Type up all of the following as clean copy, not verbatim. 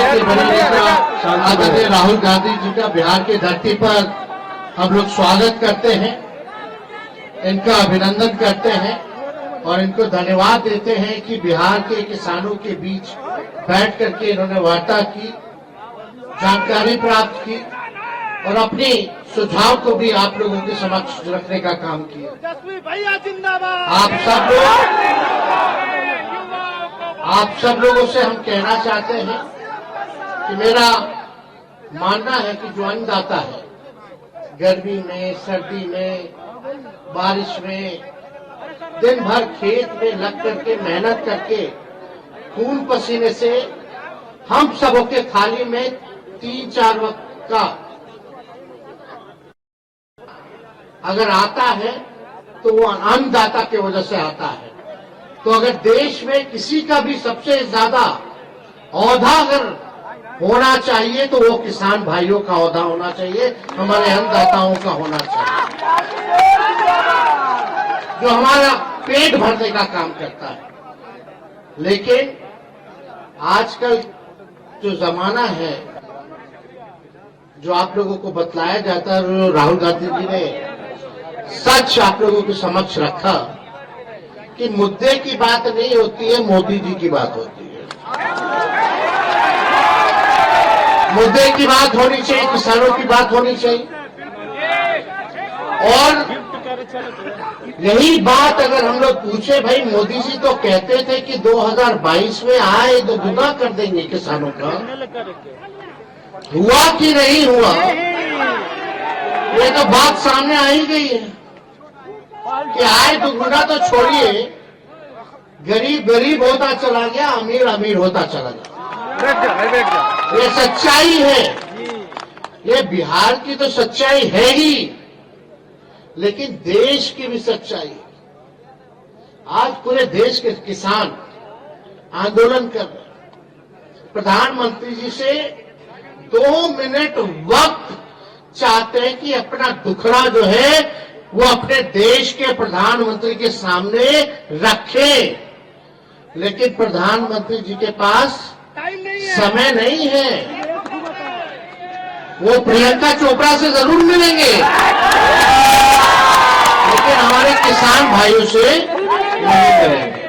के बड़े नेता आदरणीय राहुल गांधी जी का बिहार की धरती पर हम लोग स्वागत करते हैं, इनका अभिनंदन करते हैं और इनको धन्यवाद देते हैं कि बिहार के किसानों के बीच बैठ करके इन्होंने वार्ता की, जानकारी प्राप्त की और अपनी सुझाव को भी आप लोगों के समक्ष रखने का काम किया। आप सब लोगों से हम कहना चाहते हैं कि मेरा मानना है कि जो अन्नदाता है, गर्मी में, सर्दी में, बारिश में, दिन भर खेत में लग करके मेहनत करके खून पसीने से हम सबों के थाली में 3-4 वक्त का अगर आता है तो वो अन्नदाता की वजह से आता है। तो अगर देश में किसी का भी सबसे ज्यादा औहदा अगर होना चाहिए तो वो किसान भाइयों का औहदा होना चाहिए, हमारे अन्नदाताओं का होना चाहिए, जो हमारा पेट भरने का काम करता है। लेकिन आजकल जो जमाना है, जो आप लोगों को बतलाया जाता है, राहुल गांधी जी ने सच आप लोगों के समक्ष रखा कि मुद्दे की बात नहीं होती है, मोदी जी की बात होती है। मुद्दे की बात होनी चाहिए, किसानों की बात होनी चाहिए। और यही बात अगर हम लोग पूछे, भाई मोदी जी तो कहते थे कि 2022 में आए तो दुगना कर देंगे किसानों का, हुआ कि नहीं हुआ? ये तो बात सामने आ ही गई है कि आए दुगुना तो छोड़िए, गरीब गरीब होता चला गया, अमीर अमीर होता चला गया। ये सच्चाई है, ये बिहार की तो सच्चाई है ही, लेकिन देश की भी सच्चाई है। आज पूरे देश के किसान आंदोलन कर रहे हैं, प्रधानमंत्री जी से 2 मिनट वक्त चाहते हैं कि अपना दुखड़ा जो है वो अपने देश के प्रधानमंत्री के सामने रखें, लेकिन प्रधानमंत्री जी के पास समय नहीं है। वो प्रियंका चोपड़ा से जरूर मिलेंगे, लेकिन हमारे किसान भाइयों से नहीं मिलेंगे।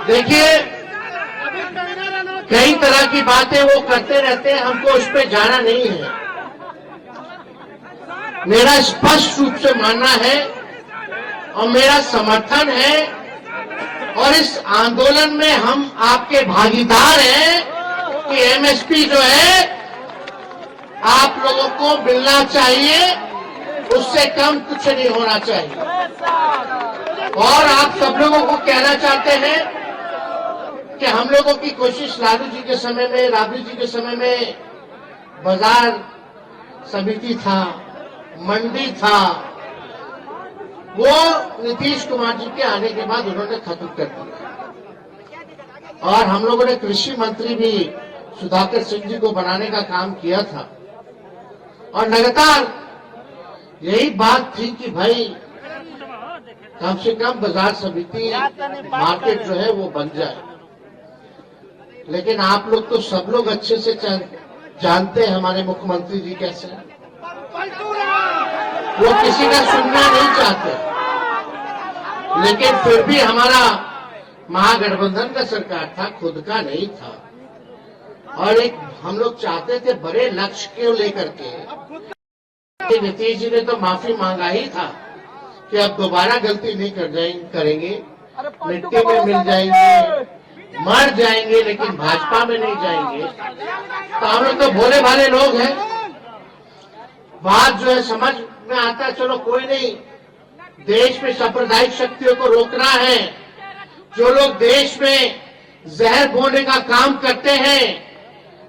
देखिए, कई तरह की बातें वो करते रहते हैं, हमको उस पर जाना नहीं है। मेरा स्पष्ट रूप से मानना है और मेरा समर्थन है, और इस आंदोलन में हम आपके भागीदार हैं कि एमएसपी जो है आप लोगों को मिलना चाहिए, उससे कम कुछ नहीं होना चाहिए। और आप सब लोगों को कहना चाहते हैं कि हम लोगों की कोशिश लालू जी के समय में, राबड़ी जी के समय में बाजार समिति था, मंडी था, वो नीतीश कुमार जी के आने के बाद उन्होंने खत्म कर दिया। और हम लोगों ने कृषि मंत्री भी सुधाकर सिंह जी को बनाने का काम किया था, और लगातार यही बात थी कि भाई कम से कम बाजार समिति मार्केट जो है वो बन जाए। लेकिन आप लोग तो सब लोग अच्छे से जानते हैं हमारे मुख्यमंत्री जी कैसे हैं। वो किसी का सुनना नहीं चाहते, लेकिन फिर भी हमारा महागठबंधन का सरकार था, खुद का नहीं था। और एक हम लोग चाहते थे बड़े लक्ष्य को लेकर के, नीतीश जी ने तो माफी मांगा ही था कि अब दोबारा गलती नहीं करेंगे, मिट्टी में मिल जाएंगे, मर जाएंगे, लेकिन भाजपा में नहीं जाएंगे। तो हम लोग तो भोले भाले लोग हैं, बात जो है समझ में आता है, चलो कोई नहीं, देश में सांप्रदायिक शक्तियों को रोकना है। जो लोग देश में जहर बोने का काम करते हैं,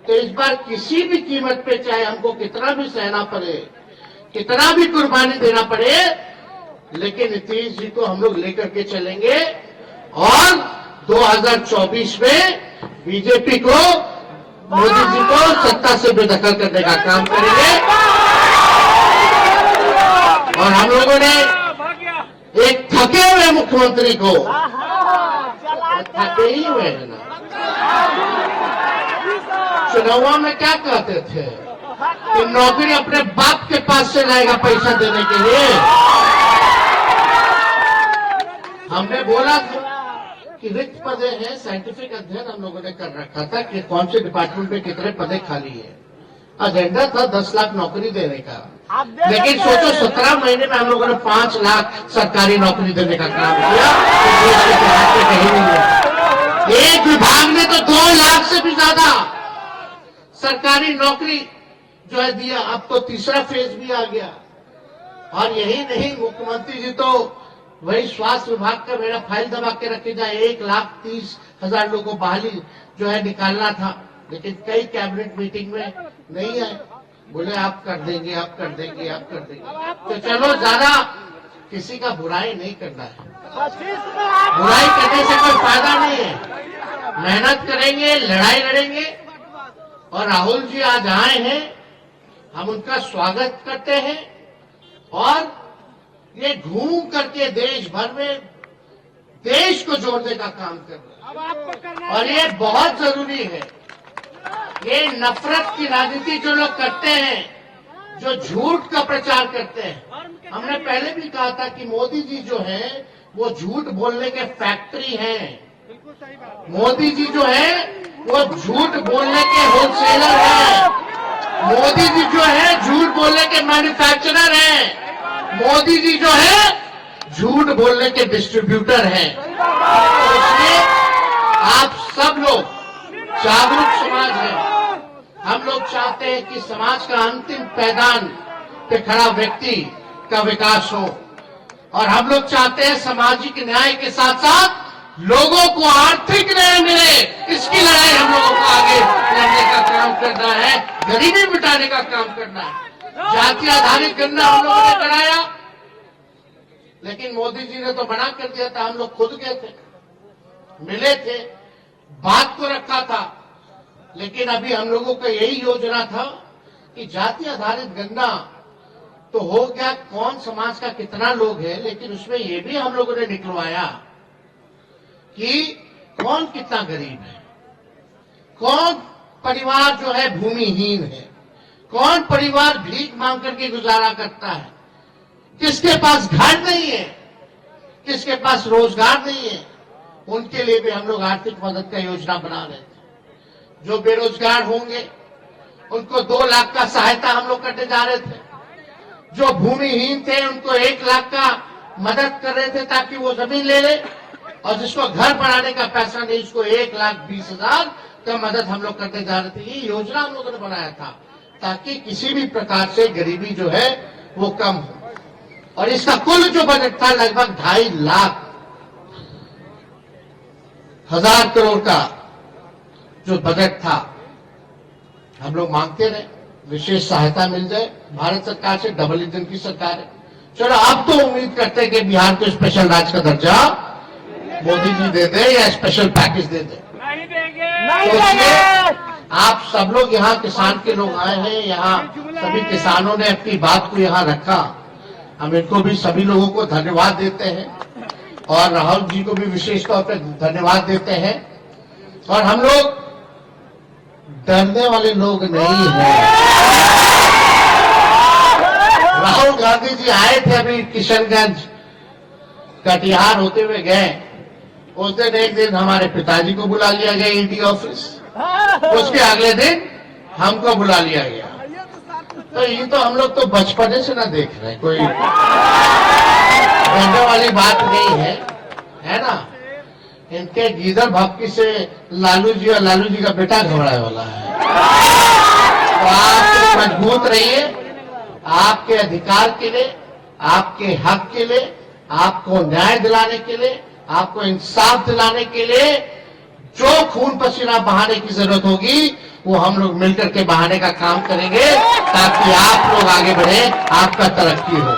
तो इस बार किसी भी कीमत पे, चाहे हमको कितना भी सहना पड़े, कितना भी कुर्बानी देना पड़े, लेकिन नीतीश जी को हम लोग लेकर के चलेंगे और 2024 में बीजेपी को, मोदी जी को सत्ता से बेदखल करने का काम करेंगे। और हम लोगों ने एक थके हुए मुख्यमंत्री को, थके ही हुए हैं ना, चुनाव में क्या कहते थे कि नौकरी अपने बाप के पास से लाएगा पैसा देने के लिए। हमने बोला था कि रिक्त पदे हैं, साइंटिफिक अध्ययन हम लोगों ने कर रखा था कि कौन से डिपार्टमेंट में कितने पदे खाली है। एजेंडा था 10 लाख नौकरी देने का, लेकिन सोचो 17 महीने में हम लोगों ने 5 लाख सरकारी नौकरी देने का काम किया। तो कहीं नहीं है। एक विभाग ने तो 2 लाख से भी ज्यादा सरकारी नौकरी जो है दिया। अब तो तीसरा फेज भी आ गया। और यही नहीं, मुख्यमंत्री जी तो वही स्वास्थ्य विभाग का मेरा फाइल दबा के रखे जाए 1,30,000 लोगों को बहाली जो है निकालना था, लेकिन कई कैबिनेट मीटिंग में नहीं आए। बोले आप कर देंगे, आप कर देंगे, आप कर देंगे। तो चलो ज्यादा किसी का बुराई नहीं करना है, बुराई करने से कोई फायदा नहीं है। मेहनत करेंगे, लड़ाई लड़ेंगे। और राहुल जी आज आए हैं, हम उनका स्वागत करते हैं। और ये घूम करके देश भर में देश को जोड़ने का काम कर रहे हैं, और ये बहुत जरूरी है। ये नफरत की राजनीति जो लोग करते हैं, जो झूठ का प्रचार करते हैं, हमने पहले भी कहा था कि मोदी जी जो है वो झूठ बोलने के फैक्ट्री हैं। मोदी जी जो है वो झूठ बोलने के होलसेलर हैं। मोदी जी जो है झूठ बोलने के मैन्युफैक्चरर हैं। मोदी जी जो है झूठ बोलने के डिस्ट्रीब्यूटर हैं। तो इसलिए आप सब लोग जागरूक समाज हैं। हम लोग चाहते हैं कि समाज का अंतिम पैदान पे खड़ा व्यक्ति का विकास हो, और हम लोग चाहते हैं सामाजिक न्याय के साथ साथ लोगों को आर्थिक न्याय मिले। इसकी लड़ाई हम लोगों को आगे लड़ने का काम करना है, गरीबी मिटाने का काम करना है। जाति आधारित गणना हम लोगों ने कराया, लेकिन मोदी जी ने तो मना कर दिया था। हम लोग खुद गए थे, मिले थे, बात को रखा था, लेकिन अभी हम लोगों का यही योजना था कि जाति आधारित गणना तो हो गया, कौन समाज का कितना लोग है, लेकिन उसमें ये भी हम लोगों ने निकलवाया कि कौन कितना गरीब है, कौन परिवार जो है भूमिहीन है, कौन परिवार भीख मांग करके गुजारा करता है, किसके पास घर नहीं है, किसके पास रोजगार नहीं है। उनके लिए भी हम लोग आर्थिक मदद का योजना बना रहे थे। जो बेरोजगार होंगे उनको 2 लाख का सहायता हम लोग करने जा रहे थे। जो भूमिहीन थे उनको 1 लाख का मदद कर रहे थे ताकि वो जमीन ले ले, और जिसको घर बनाने का पैसा नहीं उसको 1,20,000 का मदद हम लोग करने जा रहे थे। ये योजना हम लोगों ने बनाया था ताकि किसी भी प्रकार से गरीबी जो है वो कम हो। और इसका कुल जो बजट था लगभग 2.5 लाख हजार करोड़ का जो बजट था। हम लोग मांगते रहे विशेष सहायता मिल जाए भारत सरकार से, डबल इंजन की सरकार है। चलो अब तो उम्मीद करते हैं कि बिहार को स्पेशल राज्य का दर्जा मोदी जी दे दे या स्पेशल पैकेज दे दे। नहीं देंगे, तो इसलिए आप सब लोग यहाँ किसान के लोग आए हैं, यहाँ सभी किसानों ने अपनी बात को यहाँ रखा। हम इनको भी सभी लोगों को धन्यवाद देते हैं, और राहुल जी को भी विशेष तौर पर धन्यवाद देते हैं। और हम लोग डरने वाले लोग नहीं हैं। राहुल गांधी जी आए थे अभी किशनगंज, कटिहार होते हुए गए। उस दिन एक दिन हमारे पिताजी को बुला लिया गया ईडी ऑफिस, उसके अगले दिन हमको बुला लिया गया। तो ये तो हम लोग तो बचपने से ना देख रहे हैं, कोई डरने वाली बात नहीं है ना। इनके गीदड़ भक्ति से लालू जी और लालू जी का बेटा घबराने वाला है। तो आप मजबूत रहिए, आपके अधिकार के लिए, आपके हक के लिए, आपको न्याय दिलाने के लिए, आपको इंसाफ दिलाने के लिए जो खून पसीना बहाने की जरूरत होगी वो हम लोग मिलकर के बहाने का काम करेंगे, ताकि आप लोग आगे बढ़े, आपका तरक्की हो।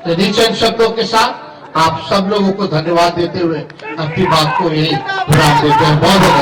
तो इन्हीं चंद शब्दों के साथ आप सब लोगों को धन्यवाद देते हुए अपनी बात को यही विराम देते हैं। बहुत बहुत